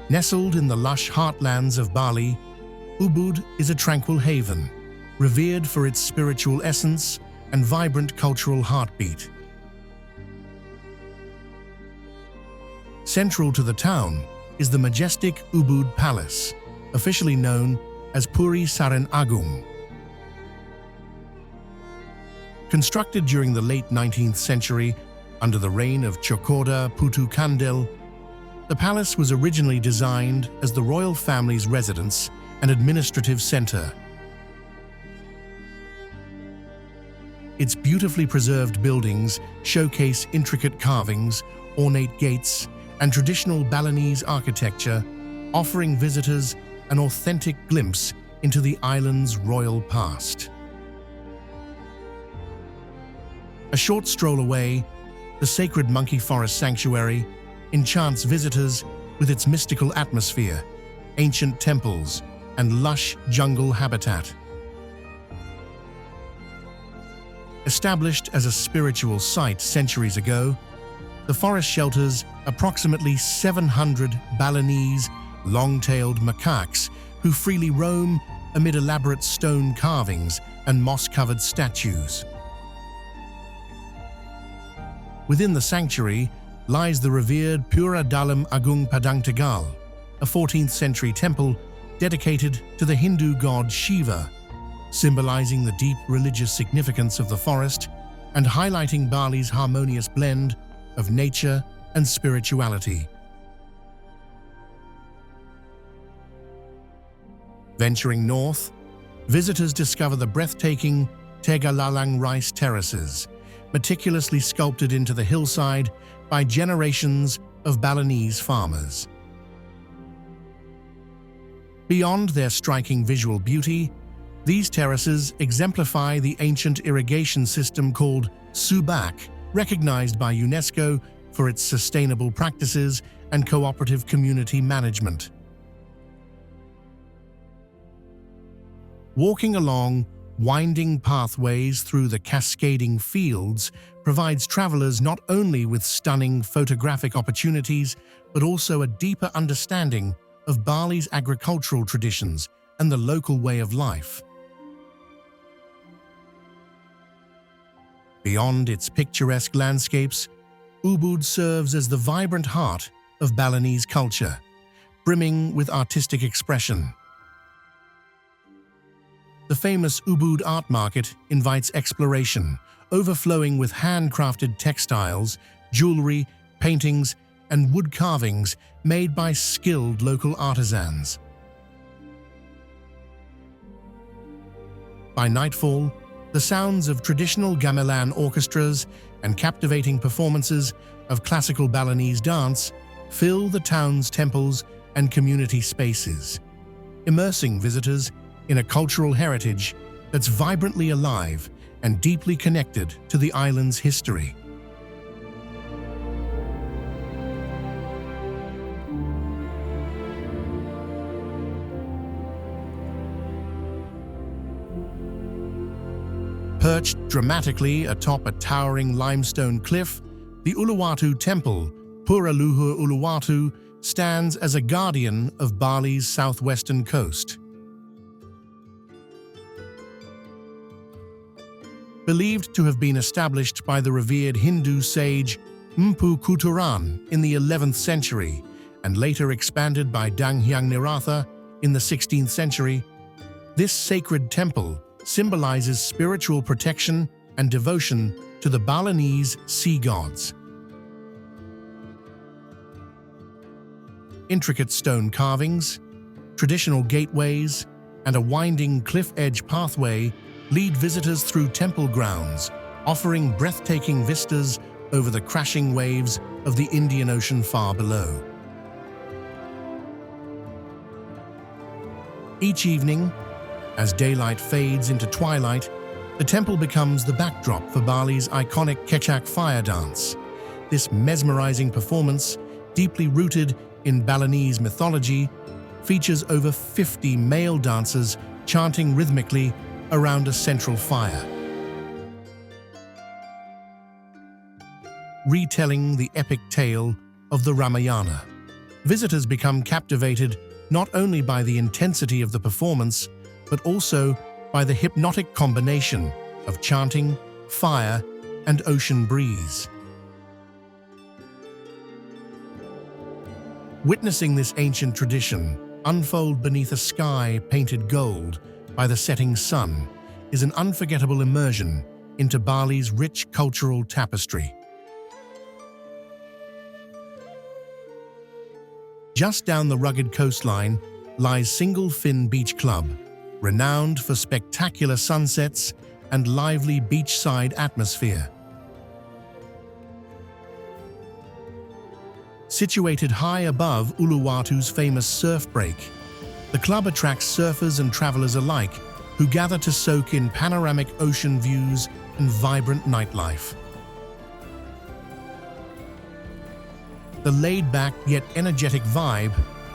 Nestled in the lush heartlands of Bali, Ubud is a tranquil haven, revered for its spiritual essence and vibrant cultural heartbeat. Central to the town is the majestic Ubud Palace, officially known as Puri Saren Agung. Constructed during the late 19th century under the reign of Chokoda Putu Kandil, the palace was originally designed as the royal family's residence and administrative center. Its beautifully preserved buildings showcase intricate carvings, ornate gates, and traditional Balinese architecture, offering visitors an authentic glimpse into the island's royal past. A short stroll away, the sacred monkey forest sanctuary enchants visitors with its mystical atmosphere, ancient temples, and lush jungle habitat. Established as a spiritual site centuries ago, the forest shelters approximately 700 Balinese long-tailed macaques who freely roam amid elaborate stone carvings and moss-covered statues. Within the sanctuary lies the revered Pura Dalam Agung Padang Tegal, a 14th century temple dedicated to the Hindu god Shiva, symbolizing the deep religious significance of the forest and highlighting Bali's harmonious blend of nature and spirituality. Venturing north, visitors discover the breathtaking Tegalalang rice terraces, meticulously sculpted into the hillside by generations of Balinese farmers. Beyond their striking visual beauty, these terraces exemplify the ancient irrigation system called Subak, recognized by UNESCO for its sustainable practices and cooperative community management. Walking along winding pathways through the cascading fields provides travelers not only with stunning photographic opportunities, but also a deeper understanding of Bali's agricultural traditions and the local way of life. Beyond its picturesque landscapes, Ubud serves as the vibrant heart of Balinese culture, brimming with artistic expression. The famous Ubud art market invites exploration, overflowing with handcrafted textiles, jewelry, paintings, and wood carvings made by skilled local artisans. By nightfall, the sounds of traditional gamelan orchestras and captivating performances of classical Balinese dance fill the town's temples and community spaces, immersing visitors in a cultural heritage that's vibrantly alive and deeply connected to the island's history. Perched dramatically atop a towering limestone cliff, the Uluwatu Temple, Pura Luhur Uluwatu, stands as a guardian of Bali's southwestern coast. Believed to have been established by the revered Hindu sage Mpu Kuturan in the 11th century and later expanded by Danghyang Niratha in the 16th century, this sacred temple symbolizes spiritual protection and devotion to the Balinese sea gods. Intricate stone carvings, traditional gateways, and a winding cliff-edge pathway lead visitors through temple grounds, offering breathtaking vistas over the crashing waves of the Indian Ocean far below. Each evening, as daylight fades into twilight, the temple becomes the backdrop for Bali's iconic Kecak fire dance. This mesmerizing performance, deeply rooted in Balinese mythology, features over 50 male dancers chanting rhythmically around a central fire. Retelling the epic tale of the Ramayana. visitors become captivated not only by the intensity of the performance, but also by the hypnotic combination of chanting, fire, and ocean breeze. Witnessing this ancient tradition unfold beneath a sky painted gold by the setting sun is an unforgettable immersion into Bali's rich cultural tapestry. Just down the rugged coastline lies Single Fin Beach Club, renowned for spectacular sunsets and lively beachside atmosphere. Situated high above Uluwatu's famous surf break, the club attracts surfers and travelers alike who gather to soak in panoramic ocean views and vibrant nightlife. The laid-back yet energetic vibe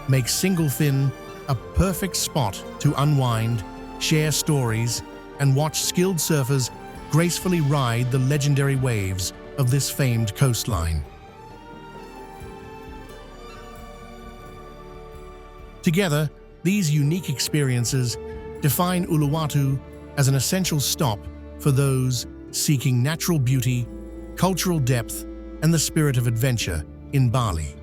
makes Single Fin a perfect spot to unwind, share stories, and watch skilled surfers gracefully ride the legendary waves of this famed coastline. Together, these unique experiences define Uluwatu as an essential stop for those seeking natural beauty, cultural depth, and the spirit of adventure in Bali.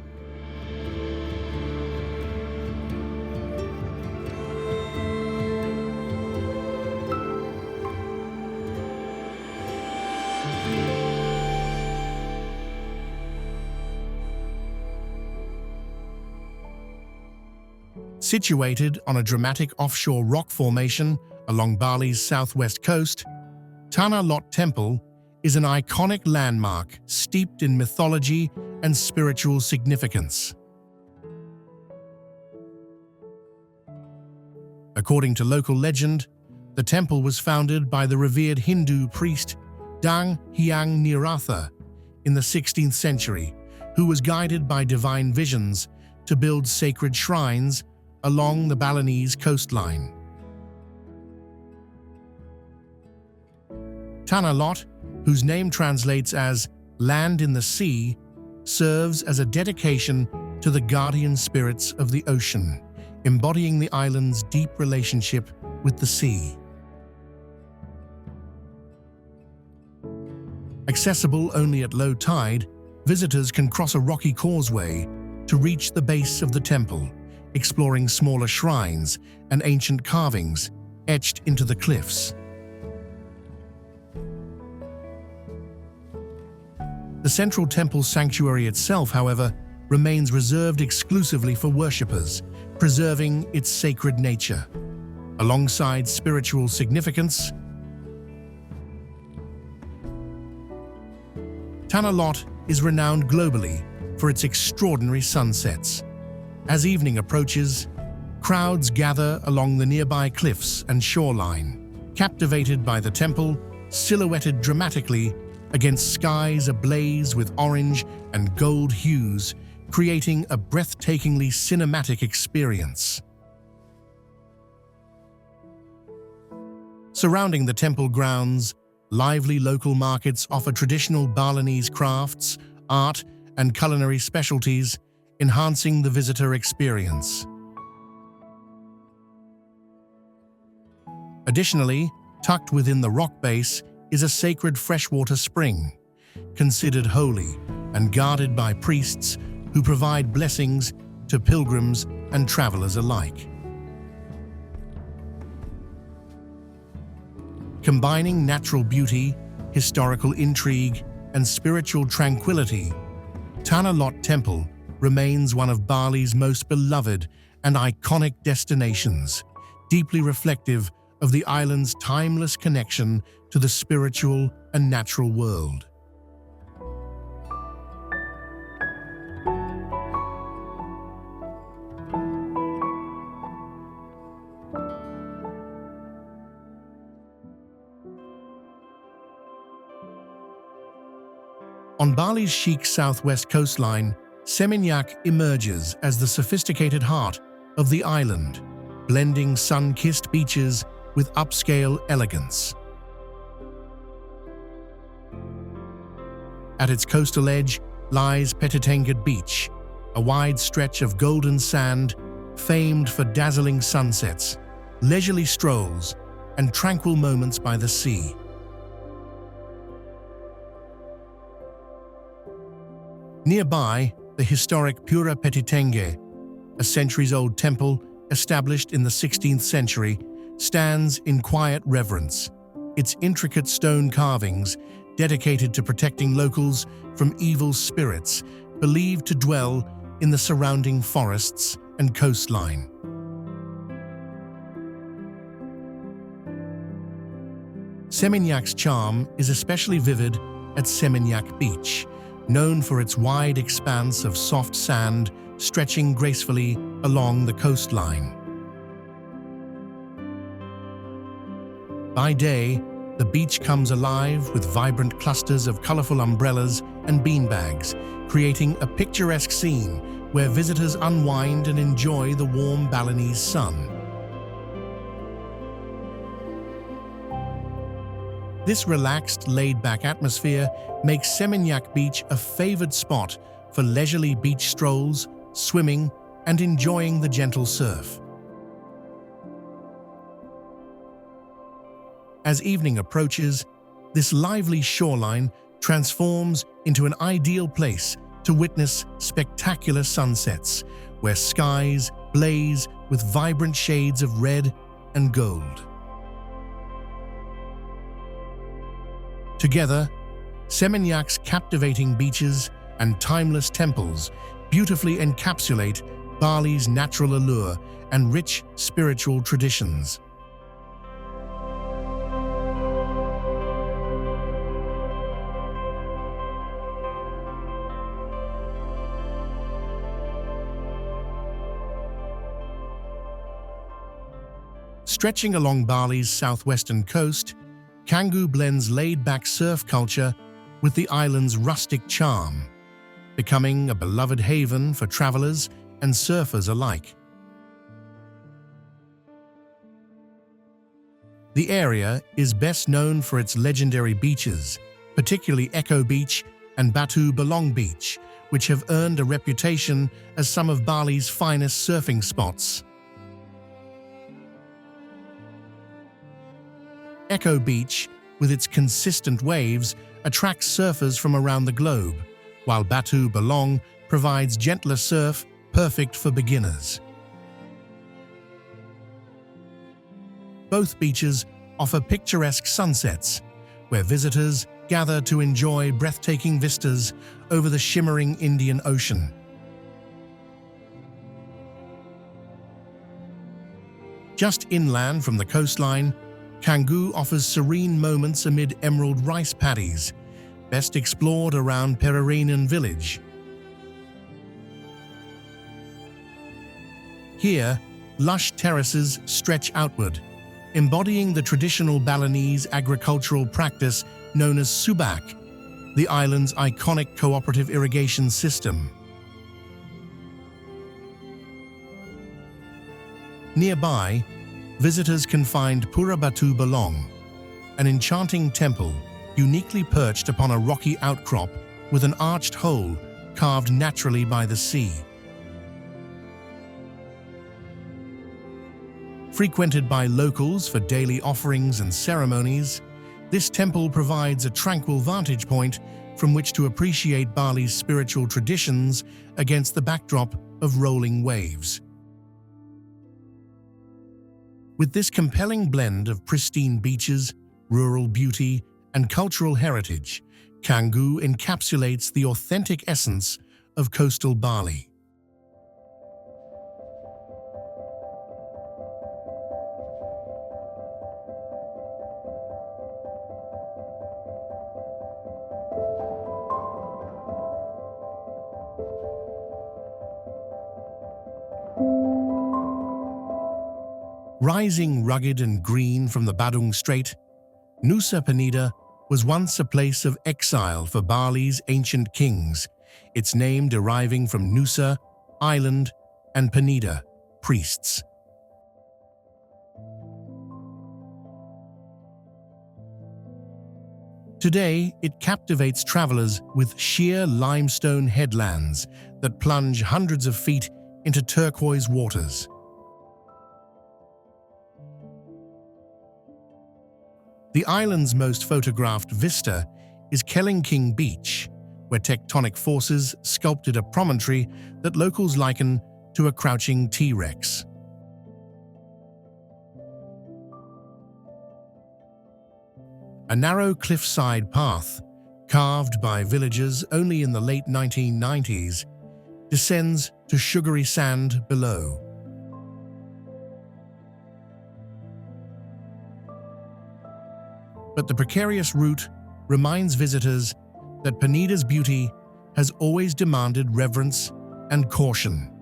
Situated on a dramatic offshore rock formation along Bali's southwest coast, Tanah Lot Temple is an iconic landmark steeped in mythology and spiritual significance. According to local legend, the temple was founded by the revered Hindu priest Dang Hyang Niratha in the 16th century, who was guided by divine visions to build sacred shrines along the Balinese coastline. Tanah Lot, whose name translates as land in the sea, serves as a dedication to the guardian spirits of the ocean, embodying the island's deep relationship with the sea. Accessible only at low tide, visitors can cross a rocky causeway to reach the base of the temple, exploring smaller shrines and ancient carvings etched into the cliffs. The central temple sanctuary itself, however, remains reserved exclusively for worshippers, preserving its sacred nature. Alongside spiritual significance, Tanah Lot is renowned globally for its extraordinary sunsets. As evening approaches, crowds gather along the nearby cliffs and shoreline, captivated by the temple silhouetted dramatically against skies ablaze with orange and gold hues, creating a breathtakingly cinematic experience. Surrounding the temple grounds, lively local markets offer traditional Balinese crafts, art, and culinary specialties, enhancing the visitor experience. Additionally, tucked within the rock base is a sacred freshwater spring, considered holy and guarded by priests who provide blessings to pilgrims and travelers alike. Combining natural beauty, historical intrigue, and spiritual tranquility, Tanah Lot Temple remains one of Bali's most beloved and iconic destinations, deeply reflective of the island's timeless connection to the spiritual and natural world. On Bali's chic southwest coastline, Seminyak emerges as the sophisticated heart of the island, blending sun-kissed beaches with upscale elegance. At its coastal edge lies Petitengad Beach, a wide stretch of golden sand famed for dazzling sunsets, leisurely strolls, and tranquil moments by the sea. Nearby, the historic Pura Petitenge, a centuries-old temple established in the 16th century, stands in quiet reverence, its intricate stone carvings dedicated to protecting locals from evil spirits believed to dwell in the surrounding forests and coastline. Seminanc's charm is especially vivid at Seminyak Beach, known for its wide expanse of soft sand stretching gracefully along the coastline. By day, the beach comes alive with vibrant clusters of colorful umbrellas and beanbags, creating a picturesque scene where visitors unwind and enjoy the warm Balinese sun. This relaxed, laid-back atmosphere makes Seminyak Beach a favored spot for leisurely beach strolls, swimming, and enjoying the gentle surf. As evening approaches, this lively shoreline transforms into an ideal place to witness spectacular sunsets, where skies blaze with vibrant shades of red and gold. Together, Seminyak's captivating beaches and timeless temples beautifully encapsulate Bali's natural allure and rich spiritual traditions. Stretching along Bali's southwestern coast, Canggu blends laid-back surf culture with the island's rustic charm, becoming a beloved haven for travelers and surfers alike. The area is best known for its legendary beaches, particularly Echo Beach and Batu Belong Beach, which have earned a reputation as some of Bali's finest surfing spots. Echo Beach, with its consistent waves, attracts surfers from around the globe, while Batu Belong provides gentler surf perfect for beginners. Both beaches offer picturesque sunsets, where visitors gather to enjoy breathtaking vistas over the shimmering Indian Ocean. Just inland from the coastline, Canggu offers serene moments amid emerald rice paddies, best explored around Perurinan village. Here, lush terraces stretch outward, embodying the traditional Balinese agricultural practice known as subak, the island's iconic cooperative irrigation system. Nearby, visitors can find Pura Batu Belong, an enchanting temple uniquely perched upon a rocky outcrop with an arched hole carved naturally by the sea. Frequented by locals for daily offerings and ceremonies, this temple provides a tranquil vantage point from which to appreciate Bali's spiritual traditions against the backdrop of rolling waves. With this compelling blend of pristine beaches, rural beauty, and cultural heritage, Canggu encapsulates the authentic essence of coastal Bali. Rising rugged and green from the Badung Strait, Nusa Penida was once a place of exile for Bali's ancient kings, its name deriving from Nusa, island, and Penida, priests. Today, it captivates travelers with sheer limestone headlands that plunge hundreds of feet into turquoise waters. The island's most photographed vista is Kelingking Beach, where tectonic forces sculpted a promontory that locals liken to a crouching T-Rex. A narrow cliffside path, carved by villagers only in the late 1990s, descends to sugary sand below. But the precarious route reminds visitors that Panida's beauty has always demanded reverence and caution.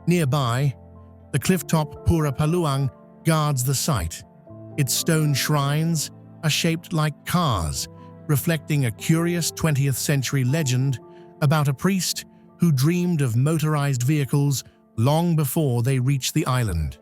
Nearby, the clifftop Pura Ulun guards the site. Its stone shrines are shaped like cars, reflecting a curious 20th century legend about a priest who dreamed of motorized vehicles long before they reached the island.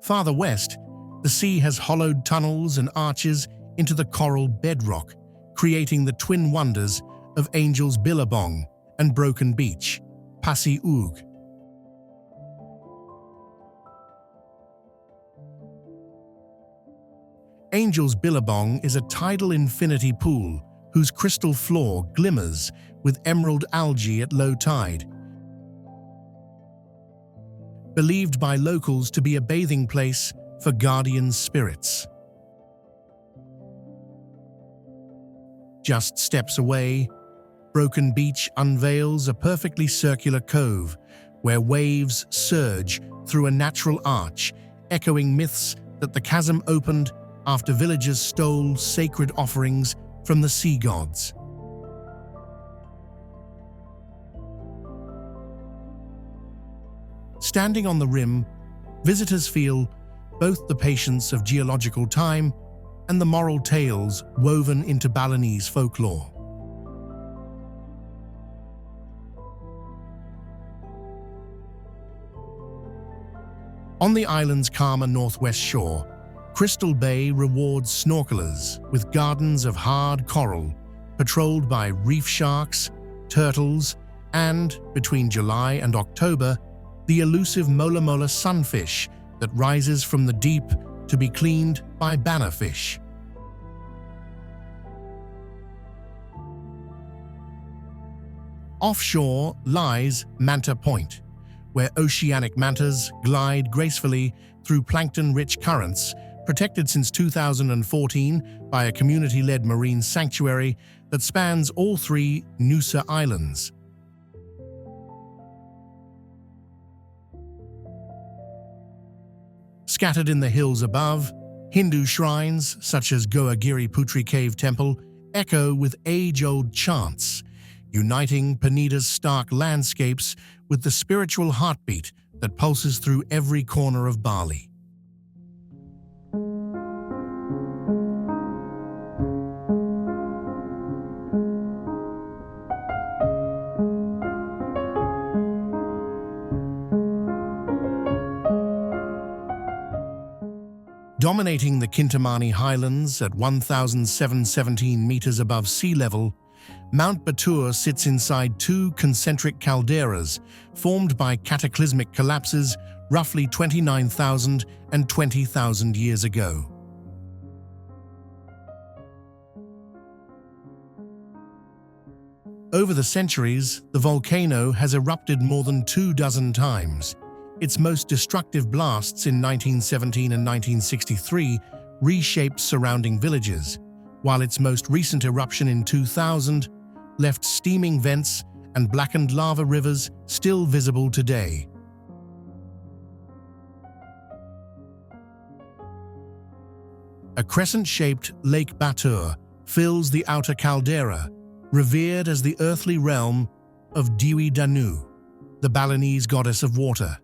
Farther west, the sea has hollowed tunnels and arches into the coral bedrock, creating the twin wonders of Angel's Billabong and Broken Beach, Passi Oog. Angel's Billabong is a tidal infinity pool whose crystal floor glimmers with emerald algae at low tide. Believed by locals to be a bathing place for guardian spirits. Just steps away, Broken Beach unveils a perfectly circular cove where waves surge through a natural arch, echoing myths that the chasm opened after villagers stole sacred offerings from the sea gods. Standing on the rim, visitors feel both the patience of geological time and the moral tales woven into Balinese folklore. On the island's calmer northwest shore, Crystal Bay rewards snorkelers with gardens of hard coral, patrolled by reef sharks, turtles, and, between July and October, the elusive mola mola sunfish that rises from the deep to be cleaned by bannerfish. Offshore lies Manta Point, where oceanic mantas glide gracefully through plankton-rich currents, protected since 2014 by a community-led marine sanctuary that spans all three Nusa Islands. Scattered in the hills above, Hindu shrines such as Goagiri Putri Cave Temple echo with age-old chants, uniting Panida's stark landscapes with the spiritual heartbeat that pulses through every corner of Bali. Dominating the Kintamani Highlands at 1,717 meters above sea level, Mount Batur sits inside two concentric calderas formed by cataclysmic collapses roughly 29,000 and 20,000 years ago. Over the centuries, the volcano has erupted more than 24 times. Its most destructive blasts in 1917 and 1963 reshaped surrounding villages, while its most recent eruption in 2000 left steaming vents and blackened lava rivers still visible today. A crescent-shaped Lake Batur fills the outer caldera, revered as the earthly realm of Dewi Danu, the Balinese goddess of water,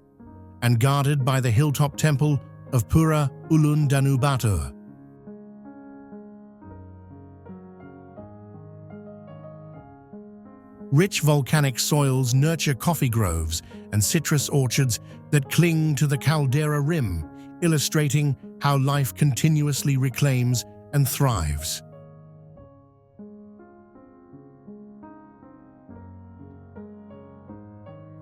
and guarded by the hilltop temple of Pura Ulun Danu Bratan. Rich volcanic soils nurture coffee groves and citrus orchards that cling to the caldera rim, illustrating how life continuously reclaims and thrives.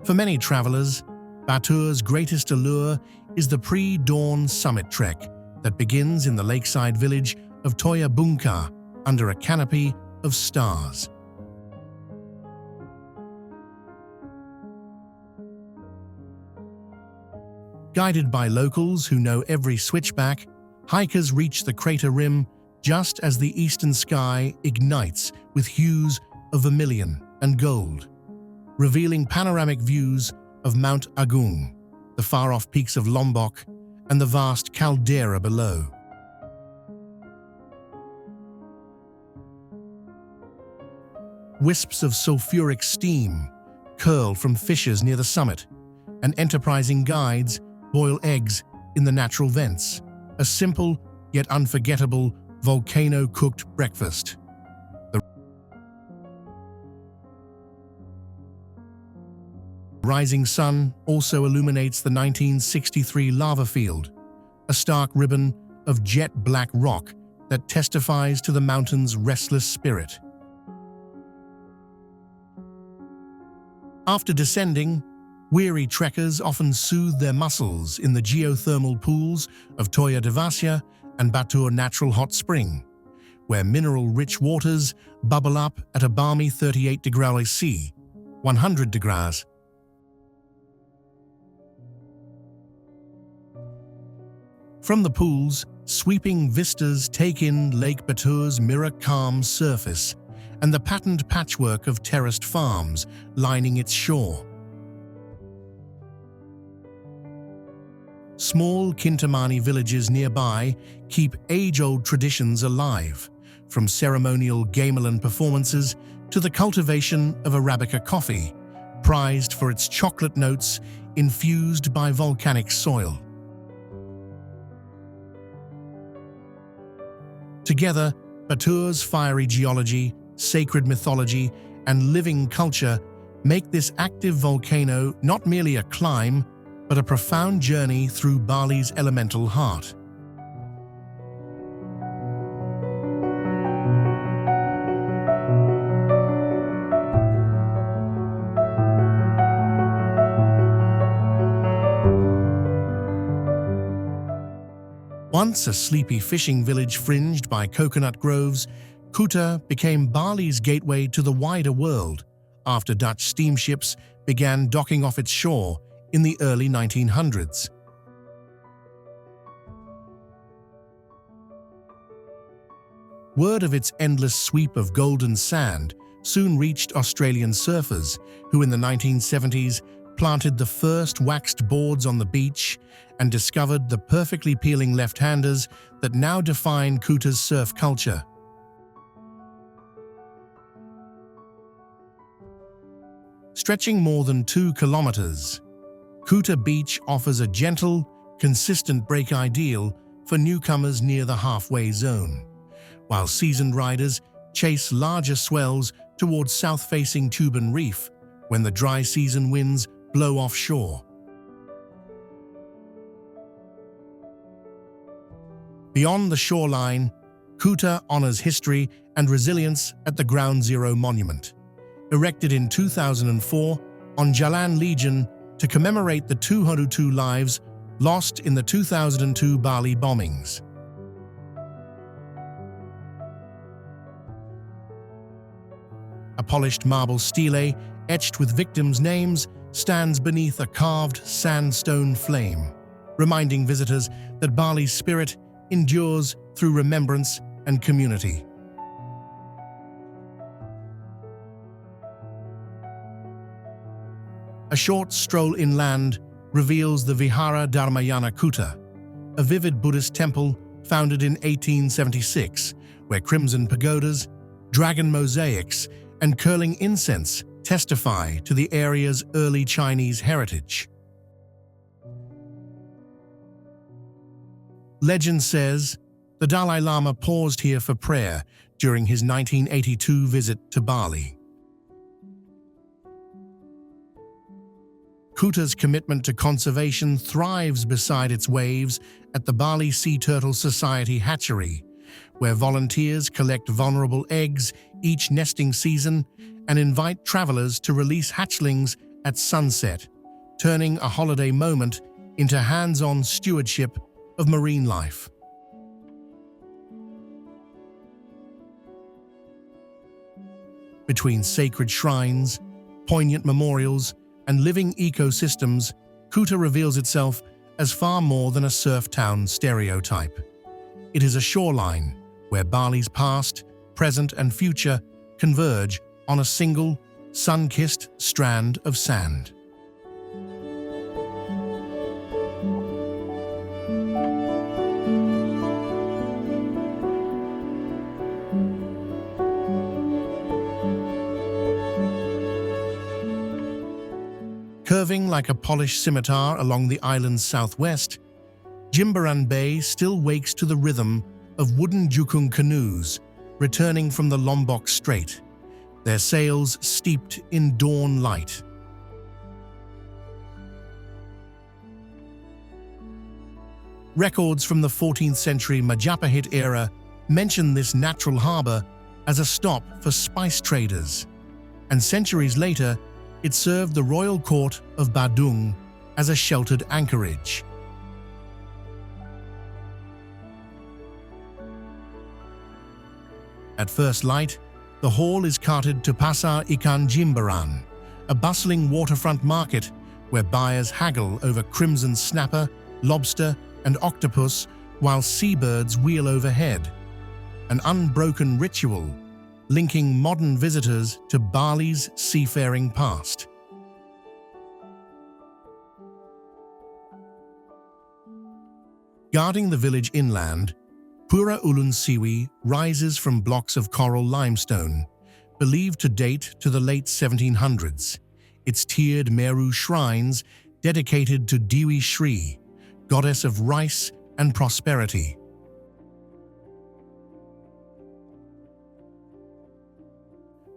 For many travelers, Batur's greatest allure is the pre-dawn summit trek that begins in the lakeside village of Toya Bungka under a canopy of stars. Guided by locals who know every switchback, hikers reach the crater rim just as the eastern sky ignites with hues of vermilion and gold, revealing panoramic views of Mount Agung, the far-off peaks of Lombok, and the vast caldera below. Wisps of sulfuric steam curl from fissures near the summit, and enterprising guides boil eggs in the natural vents, a simple yet unforgettable volcano-cooked breakfast. The rising sun also illuminates the 1963 lava field, a stark ribbon of jet-black rock that testifies to the mountain's restless spirit. After descending, weary trekkers often soothe their muscles in the geothermal pools of Toya Devasya and Batur Natural Hot Spring, where mineral-rich waters bubble up at a balmy 38 degrees C, 100 degrees. From the pools, sweeping vistas take in Lake Batur's mirror-calm surface and the patterned patchwork of terraced farms lining its shore. Small Kintamani villages nearby keep age-old traditions alive, from ceremonial gamelan performances to the cultivation of Arabica coffee, prized for its chocolate notes infused by volcanic soil. Together, Batur's fiery geology, sacred mythology, and living culture make this active volcano not merely a climb, but a profound journey through Bali's elemental heart. Once a sleepy fishing village fringed by coconut groves, Kuta became Bali's gateway to the wider world after Dutch steamships began docking off its shore in the early 1900s. Word of its endless sweep of golden sand soon reached Australian surfers who in the 1970s planted the first waxed boards on the beach and discovered the perfectly peeling left-handers that now define Kuta's surf culture. Stretching more than 2 kilometers, Kuta Beach offers a gentle, consistent break ideal for newcomers near the halfway zone, while seasoned riders chase larger swells towards south-facing Tuban Reef when the dry season winds blow offshore. Beyond the shoreline, Kuta honors history and resilience at the Ground Zero Monument, erected in 2004 on Jalan Legion to commemorate the 202 lives lost in the 2002 Bali bombings. A polished marble stele etched with victims' names stands beneath a carved sandstone flame, reminding visitors that Bali's spirit endures through remembrance and community. A short stroll inland reveals the Vihara Dharmayana Kuta, a vivid Buddhist temple founded in 1876, where crimson pagodas, dragon mosaics, and curling incense testify to the area's early Chinese heritage. Legend says the Dalai Lama paused here for prayer during his 1982 visit to Bali. Kuta's commitment to conservation thrives beside its waves at the Bali Sea Turtle Society hatchery, where volunteers collect vulnerable eggs each nesting season and invite travelers to release hatchlings at sunset, turning a holiday moment into hands-on stewardship of marine life. Between sacred shrines, poignant memorials, and living ecosystems, Kuta reveals itself as far more than a surf town stereotype. It is a shoreline where Bali's past, present, and future converge on a single, sun-kissed strand of sand. Curving like a polished scimitar along the island's southwest, Jimbaran Bay still wakes to the rhythm of wooden jukung canoes returning from the Lombok Strait, their sails steeped in dawn light. Records from the 14th century Majapahit era mention this natural harbor as a stop for spice traders, and centuries later, it served the royal court of Badung as a sheltered anchorage. At first light, the hall is carted to Pasar Ikan Jimbaran, a bustling waterfront market where buyers haggle over crimson snapper, lobster, and octopus while seabirds wheel overhead. An unbroken ritual linking modern visitors to Bali's seafaring past. Guarding the village inland, Pura Ulun Siwi rises from blocks of coral limestone, believed to date to the late 1700s. Its tiered Meru shrines dedicated to Dewi Shri, goddess of rice and prosperity.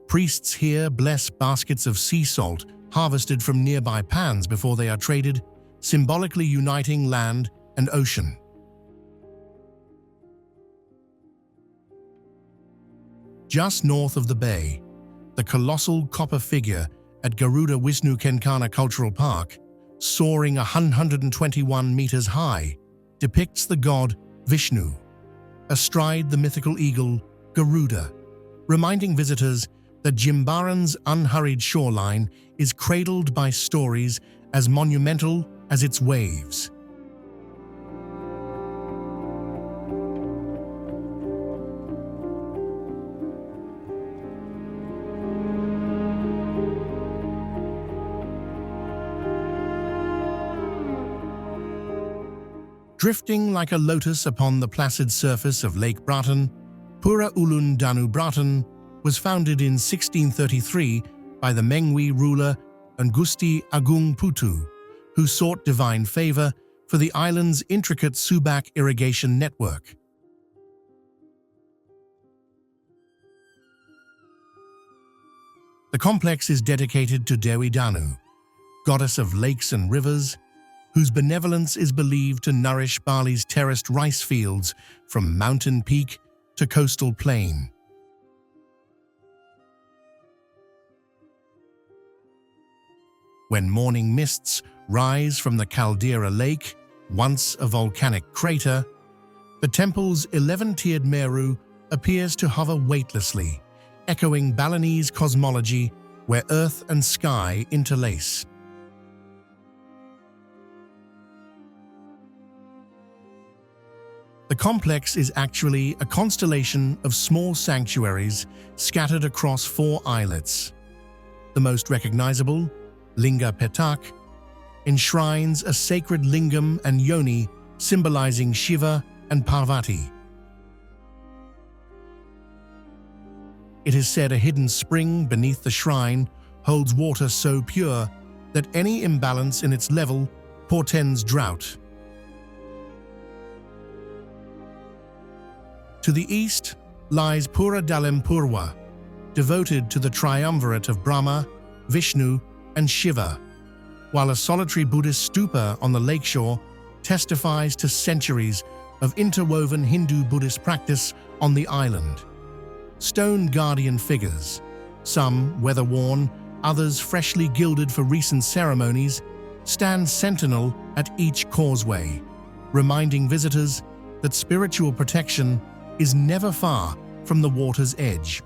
Priests here bless baskets of sea salt harvested from nearby pans before they are traded, symbolically uniting land and ocean. Just north of the bay, the colossal copper figure at Garuda Wisnu Kencana Cultural Park, soaring 121 meters high, depicts the god Vishnu, astride the mythical eagle Garuda, reminding visitors that Jimbaran's unhurried shoreline is cradled by stories as monumental as its waves. Drifting like a lotus upon the placid surface of Lake Bratan, Pura Ulun Danu Bratan was founded in 1633 by the Mengwi ruler Ngusti Agung Putu, who sought divine favor for the island's intricate Subak irrigation network. The complex is dedicated to Dewi Danu, goddess of lakes and rivers, whose benevolence is believed to nourish Bali's terraced rice fields from mountain peak to coastal plain. When morning mists rise from the Caldera Lake, once a volcanic crater, the temple's 11-tiered Meru appears to hover weightlessly, echoing Balinese cosmology where earth and sky interlace. The complex is actually a constellation of small sanctuaries scattered across 4 islets. The most recognizable, Linga Petak, enshrines a sacred lingam and yoni symbolizing Shiva and Parvati. It is said a hidden spring beneath the shrine holds water so pure that any imbalance in its level portends drought. To the east lies Pura Dalem Purwa, devoted to the triumvirate of Brahma, Vishnu, and Shiva, while a solitary Buddhist stupa on the lakeshore testifies to centuries of interwoven Hindu-Buddhist practice on the island. Stone guardian figures, some weather-worn, others freshly gilded for recent ceremonies, stand sentinel at each causeway, reminding visitors that spiritual protection is never far from the water's edge.